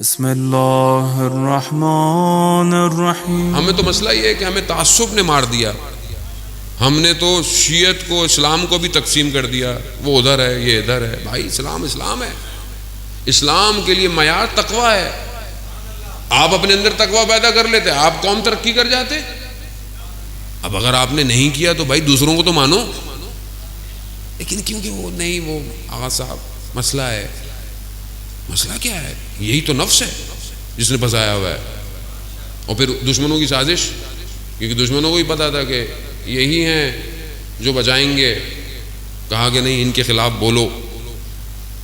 بسم اللہ الرحمن الرحیم۔ ہمیں تو مسئلہ یہ ہے کہ ہمیں تعصب نے مار دیا. ہم نے تو شیعت کو اسلام کو بھی تقسیم کر دیا، وہ ادھر ہے یہ ادھر ہے. بھائی اسلام اسلام ہے. اسلام کے لیے معیار تقوی ہے. آپ اپنے اندر تقوی پیدا کر لیتے آپ قوم ترقی کر جاتے. اب اگر آپ نے نہیں کیا تو بھائی دوسروں کو تو مانو، لیکن کیونکہ وہ نہیں، وہ آغا صاحب مسئلہ ہے. مسئلہ کیا ہے؟ یہی تو نفس ہے جس نے پھنسایا ہوا ہے. اور پھر دشمنوں کی سازش، کیونکہ دشمنوں کو ہی پتا تھا کہ یہی ہیں جو بچائیں گے. کہا کہ نہیں ان کے خلاف بولو،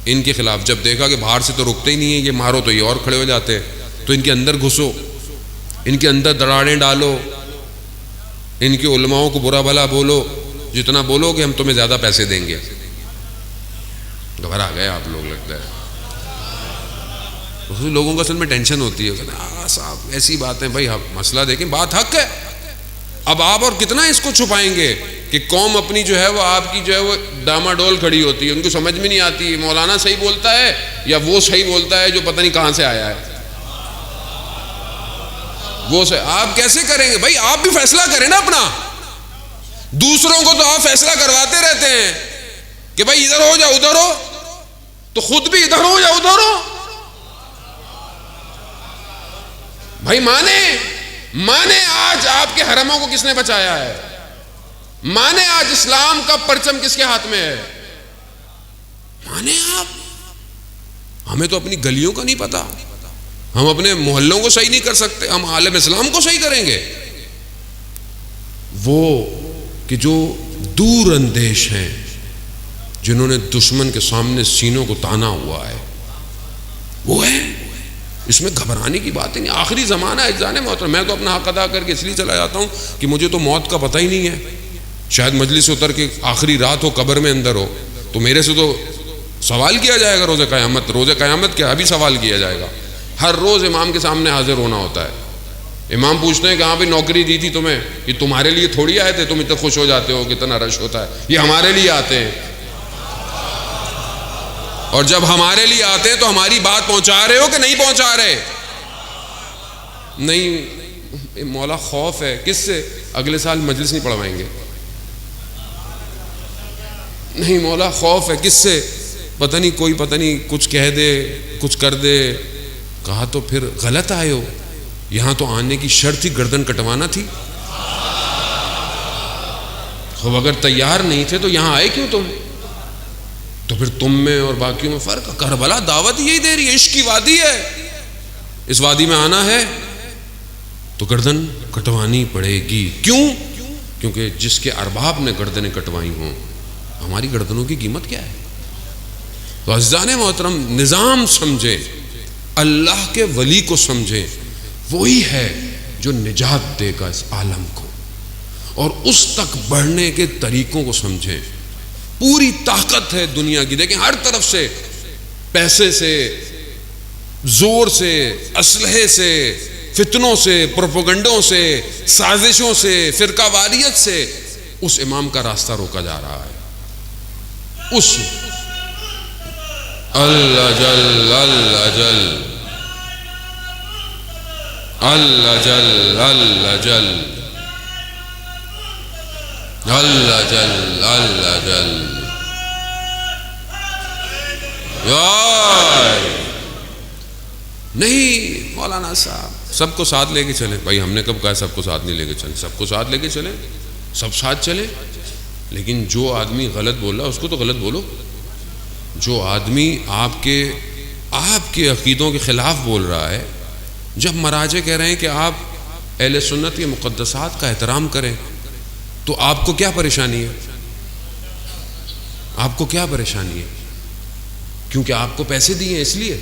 ان کے خلاف. جب دیکھا کہ باہر سے تو رکتے ہی نہیں ہیں، یہ مارو تو یہ اور کھڑے ہو جاتے، تو ان کے اندر گھسو، ان کے اندر دراڑیں ڈالو، ان کے علماؤں کو برا بھلا بولو. جتنا بولو گے ہم تمہیں زیادہ پیسے دیں گے. گھبرا گئے آپ لوگ لگتا ہے. لوگوں کو اصل میں ٹینشن ہوتی ہے. صاحب ایسی باتیں، بھائی مسئلہ دیکھیں، بات حق ہے. اب آپ اور کتنا اس کو چھپائیں گے کہ قوم اپنی جو ہے وہ آپ کی جو ہے وہ ڈاماڈول کھڑی ہوتی ہے. ان کو سمجھ میں نہیں آتی مولانا صحیح بولتا ہے یا وہ صحیح بولتا ہے جو پتہ نہیں کہاں سے آیا ہے. وہ آپ کیسے کریں گے؟ بھائی آپ بھی فیصلہ کریں نا اپنا. دوسروں کو تو آپ فیصلہ کرواتے رہتے ہیں کہ بھائی ادھر ہو جاؤ ادھر ہو، تو خود بھی ادھر ہو جاؤ ادھر ہو. بھائی مانے آج آپ کے حرموں کو کس نے بچایا ہے؟ مانے آج اسلام کا پرچم کس کے ہاتھ میں ہے؟ مانے آپ. ہمیں تو اپنی گلیوں کا نہیں پتا، ہم اپنے محلوں کو صحیح نہیں کر سکتے، ہم عالم اسلام کو صحیح کریں گے. وہ کہ جو دور اندیش ہیں، جنہوں نے دشمن کے سامنے سینوں کو تانا ہوا ہے، وہ ہے. اس میں گھبرانے کی بات نہیں. آخری زمانہ ہے جانے محترم. میں تو اپنا حق ادا کر کے اس لیے چلا جاتا ہوں کہ مجھے تو موت کا پتہ ہی نہیں ہے. شاید مجلس سے اتر کے آخری رات ہو، قبر میں اندر ہو، تو میرے سے تو سوال کیا جائے گا روز قیامت. روز قیامت کیا ابھی سوال کیا جائے گا. ہر روز امام کے سامنے حاضر ہونا ہوتا ہے. امام پوچھتے ہیں کہ ہاں بھی نوکری دی تھی تمہیں، یہ تمہارے لیے تھوڑی آئے تھے، تم اتنا خوش ہو جاتے ہو کہ اتنا رش ہوتا ہے. یہ ہمارے لیے آتے ہیں، اور جب ہمارے لیے آتے ہیں تو ہماری بات پہنچا رہے ہو کہ نہیں پہنچا رہے؟ نہیں. مولا خوف ہے کس سے؟ اگلے سال مجلس نہیں پڑھوائیں گے. نہیں مولا خوف ہے کس سے؟ پتہ نہیں کچھ کہہ دے، کچھ کر دے. کہا تو پھر غلط آئے ہو. یہاں تو آنے کی شرط ہی گردن کٹوانا تھی. خب اگر تیار نہیں تھے تو یہاں آئے کیوں تم؟ تو پھر تم میں اور باقیوں میں فرق. کربلا دعوت یہی دے رہی ہے، عشق کی وادی ہے. اس وادی میں آنا ہے تو گردن کٹوانی پڑے گی. کیوں؟ کیونکہ جس کے ارباب نے گردنیں کٹوائی ہوں، ہماری گردنوں کی قیمت کیا ہے؟ تو عزیزان محترم، نظام سمجھیں، اللہ کے ولی کو سمجھیں. وہی ہے جو نجات دے گا اس عالم کو، اور اس تک بڑھنے کے طریقوں کو سمجھیں. پوری طاقت ہے دنیا کی. دیکھیں ہر طرف سے، پیسے سے، زور سے، اسلحے سے، فتنوں سے، پروپیگنڈوں سے، سازشوں سے، فرقہ واریت سے اس امام کا راستہ روکا جا رہا ہے. اس اللہ جل اللہ جل اللہ جل اللہ جل اللہ جل اللہ جل نہیں. مولانا صاحب سب کو ساتھ لے کے چلیں. بھائی ہم نے کب کہا سب کو ساتھ نہیں لے کے چلیں؟ سب کو ساتھ لے کے چلیں، سب ساتھ چلیں. لیکن جو آدمی غلط بول رہا ہے اس کو تو غلط بولو. جو آدمی آپ کے عقیدوں کے خلاف بول رہا ہے، جب مراجع کہہ رہے ہیں کہ آپ اہل سنت کے مقدسات کا احترام کریں، تو آپ کو کیا پریشانی ہے؟ آپ کو کیا پریشانی ہے؟ کیونکہ آپ کو پیسے دیے ہیں، اس لیے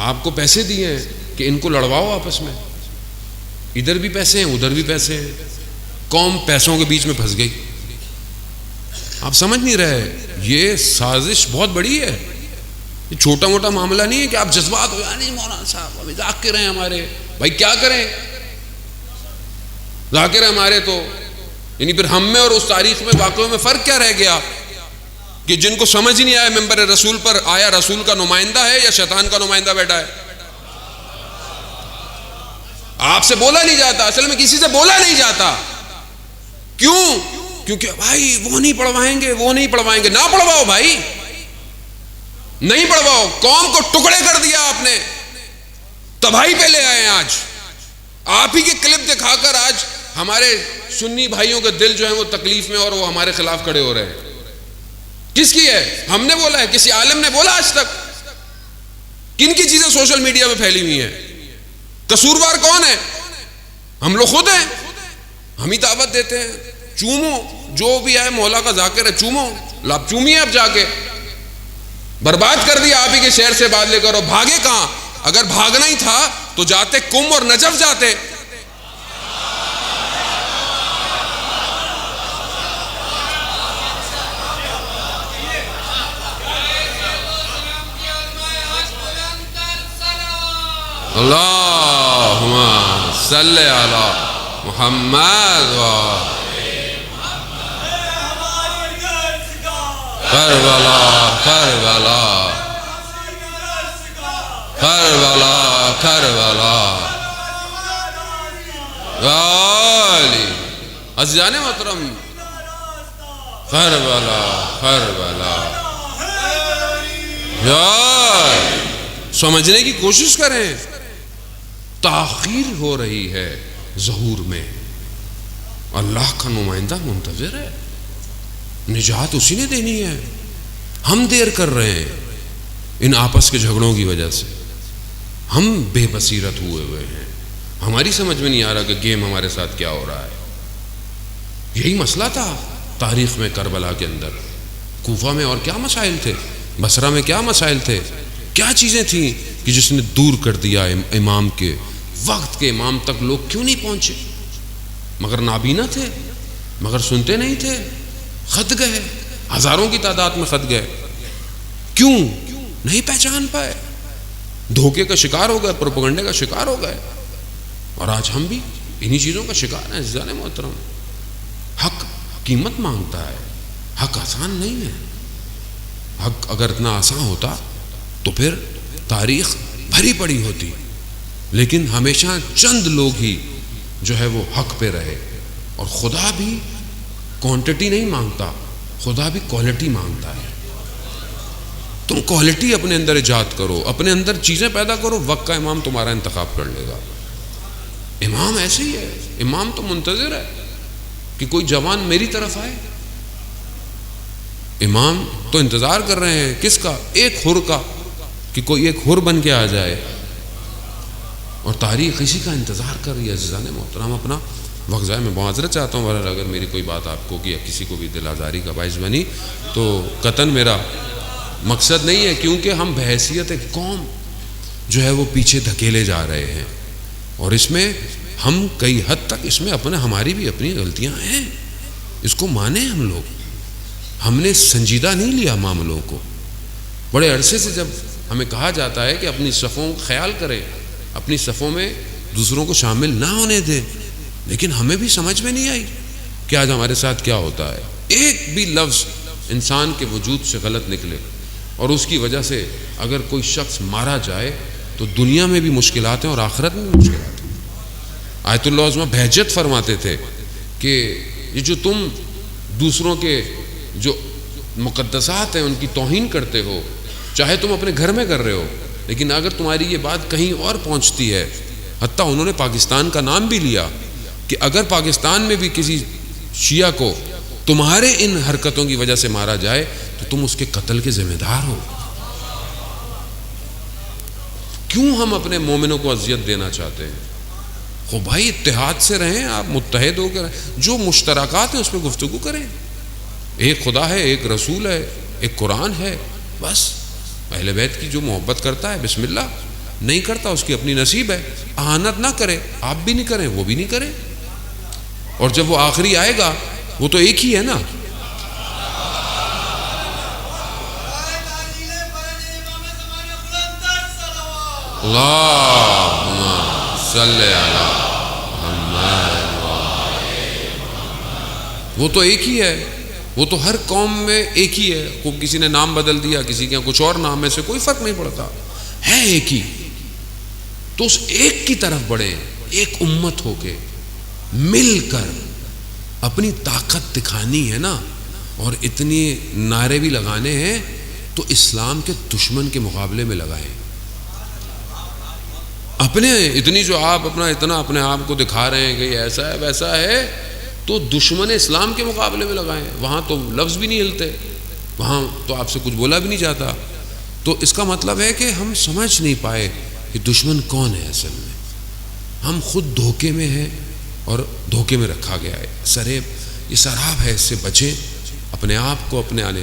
آپ کو پیسے دیے ہیں کہ ان کو لڑواؤ آپس میں. ادھر بھی پیسے ہیں ادھر بھی پیسے ہیں. قوم پیسوں کے بیچ میں پھنس گئی. آپ سمجھ نہیں رہے. یہ سازش بہت بڑی ہے. یہ چھوٹا موٹا معاملہ نہیں ہے کہ آپ جذبات ہو. نہیں مولانا صاحب ابھی ذاکر ہیں ہمارے. بھائی کیا کریں؟ ذاکر ہیں ہمارے تو یعنی پھر ہم میں اور اس تاریخ میں واقعوں میں فرق کیا رہ گیا؟ کہ جن کو سمجھ ہی نہیں آیا ممبر رسول پر آیا رسول کا نمائندہ ہے یا شیطان کا نمائندہ بیٹھا ہے. آپ سے بولا نہیں جاتا، اصل میں کسی سے بولا نہیں جاتا. کیوں؟ کیونکہ بھائی وہ نہیں پڑھوائیں گے، وہ نہیں پڑھوائیں گے. نہ پڑھواؤ بھائی، نہیں پڑھواؤ. قوم کو ٹکڑے کر دیا آپ نے، تباہی پہ لے آئے ہیں. آج آپ ہی کے کلپ دکھا کر آج ہمارے سنی بھائیوں کے دل جو ہیں وہ تکلیف میں اور وہ ہمارے خلاف کھڑے ہو رہے ہیں. کس کی ہے؟ ہم نے بولا ہے؟ کسی عالم نے بولا آج تک؟ کن کی چیزیں سوشل میڈیا میں پھیلی ہوئی ہیں؟ قصوروار کون ہے؟ ہم لوگ خود ہیں. ہم ہی دعوت دیتے ہیں چومو، جو بھی آئے مولا کا ذاکر ہے چومو. لاب چومیے اب جا کے. برباد کر دیا آپ ہی کے شہر سے بات لے کر. اور بھاگے کہاں؟ اگر بھاگنا ہی تھا تو جاتے کم اور نجف جاتے. اللہم صلی علی محمد کربلا کربلا کربلا کربلا علی عزیزان محترم کربلا کربلا. سمجھنے کی کوشش کریں. تاخیر ہو رہی ہے ظہور میں. اللہ کا نمائندہ منتظر ہے، نجات اسی نے دینی ہے. ہم دیر کر رہے ہیں ان آپس کے جھگڑوں کی وجہ سے. ہم بے بصیرت ہوئے ہیں. ہماری سمجھ میں نہیں آ رہا کہ گیم ہمارے ساتھ کیا ہو رہا ہے. یہی مسئلہ تھا تاریخ میں کربلا کے اندر. کوفہ میں اور کیا مسائل تھے، بصرہ میں کیا مسائل تھے، کیا چیزیں تھیں کہ جس نے دور کر دیا امام کے وقت کے امام تک لوگ کیوں نہیں پہنچے؟ مگر نابینا تھے، مگر سنتے نہیں تھے. خط گئے، ہزاروں کی تعداد میں خط گئے. کیوں؟ نہیں پہچان پائے. دھوکے کا شکار ہو گئے، پروپیگنڈے کا شکار ہو گئے. اور آج ہم بھی انہی چیزوں کا شکار ہیں. عزیزان محترم، حق قیمت مانگتا ہے. حق آسان نہیں ہے. حق اگر اتنا آسان ہوتا تو پھر تاریخ بھری پڑی ہوتی. لیکن ہمیشہ چند لوگ ہی جو ہے وہ حق پہ رہے. اور خدا بھی کوانٹٹی نہیں مانگتا، خدا بھی کوالٹی مانگتا ہے. تم کوالٹی اپنے اندر ایجاد کرو، اپنے اندر چیزیں پیدا کرو، وقت کا امام تمہارا انتخاب کر لے گا. امام ایسے ہی ہے. امام تو منتظر ہے کہ کوئی جوان میری طرف آئے. امام تو انتظار کر رہے ہیں کس کا؟ ایک حر کا، کہ کوئی ایک حر بن کے آ جائے. اور تاریخ اسی کا انتظار کر رہی ہے. عزیزان محترم، اپنا وقت ضائع میں معذرت چاہتا ہوں. بہرحال اگر میری کوئی بات آپ کو یا کسی کو بھی دل آزاری کا باعث بنی تو قطعاً میرا مقصد نہیں ہے، کیونکہ ہم بحیثیت ایک قوم جو ہے وہ پیچھے دھکیلے جا رہے ہیں. اور اس میں ہم کئی حد تک اس میں ہماری بھی اپنی غلطیاں ہیں. اس کو مانیں. ہم لوگ ہم نے سنجیدہ نہیں لیا معاملوں کو. بڑے عرصے سے جب ہمیں کہا جاتا ہے کہ اپنی صفوں کا خیال کریں، اپنی صفوں میں دوسروں کو شامل نہ ہونے دیں، لیکن ہمیں بھی سمجھ میں نہیں آئی کہ آج ہمارے ساتھ کیا ہوتا ہے. ایک بھی لفظ انسان کے وجود سے غلط نکلے اور اس کی وجہ سے اگر کوئی شخص مارا جائے تو دنیا میں بھی مشکلات ہیں اور آخرت میں بھی مشکلات ہیں. آیت اللہ عظمہ بہجت فرماتے تھے کہ یہ جو تم دوسروں کے جو مقدسات ہیں ان کی توہین کرتے ہو، چاہے تم اپنے گھر میں کر رہے ہو، لیکن اگر تمہاری یہ بات کہیں اور پہنچتی ہے، حتیٰ انہوں نے پاکستان کا نام بھی لیا کہ اگر پاکستان میں بھی کسی شیعہ کو تمہارے ان حرکتوں کی وجہ سے مارا جائے تو تم اس کے قتل کے ذمہ دار ہو. کیوں ہم اپنے مومنوں کو اذیت دینا چاہتے ہیں؟ خو بھائی اتحاد سے رہیں، آپ متحد ہو کر جو مشترکات ہیں اس پہ گفتگو کریں. ایک خدا ہے، ایک رسول ہے، ایک قرآن ہے. بس اہل بیت کی جو محبت کرتا ہے بسم اللہ، نہیں کرتا اس کی اپنی نصیب ہے. اہانت نہ کرے، آپ بھی نہیں کریں، وہ بھی نہیں کرے. اور جب وہ آخری آئے گا وہ تو ایک ہی ہے نا. اللہم صلی علی محمد. وہ تو ایک ہی ہے، وہ تو ہر قوم میں ایک ہی ہے، کو کسی نے نام بدل دیا، کسی کے کچھ اور نام ہے، سے کوئی فرق نہیں پڑتا، ہے ایک ہی. تو اس ایک کی طرف بڑھیں، ایک امت ہو کے مل کر اپنی طاقت دکھانی ہے نا، اور اتنی نعرے بھی لگانے ہیں تو اسلام کے دشمن کے مقابلے میں لگائیں. اپنے اتنی جو آپ اتنا اپنے آپ کو دکھا رہے ہیں کہ یہ ایسا ہے ویسا ہے، تو دشمن اسلام کے مقابلے میں لگائیں. وہاں تو لفظ بھی نہیں ہلتے، وہاں تو آپ سے کچھ بولا بھی نہیں جاتا. تو اس کا مطلب ہے کہ ہم سمجھ نہیں پائے کہ دشمن کون ہے. اصل میں ہم خود دھوکے میں ہیں اور دھوکے میں رکھا گیا ہے. یہ سراب ہے، اس سے بچیں، اپنے آپ کو اپنے آنے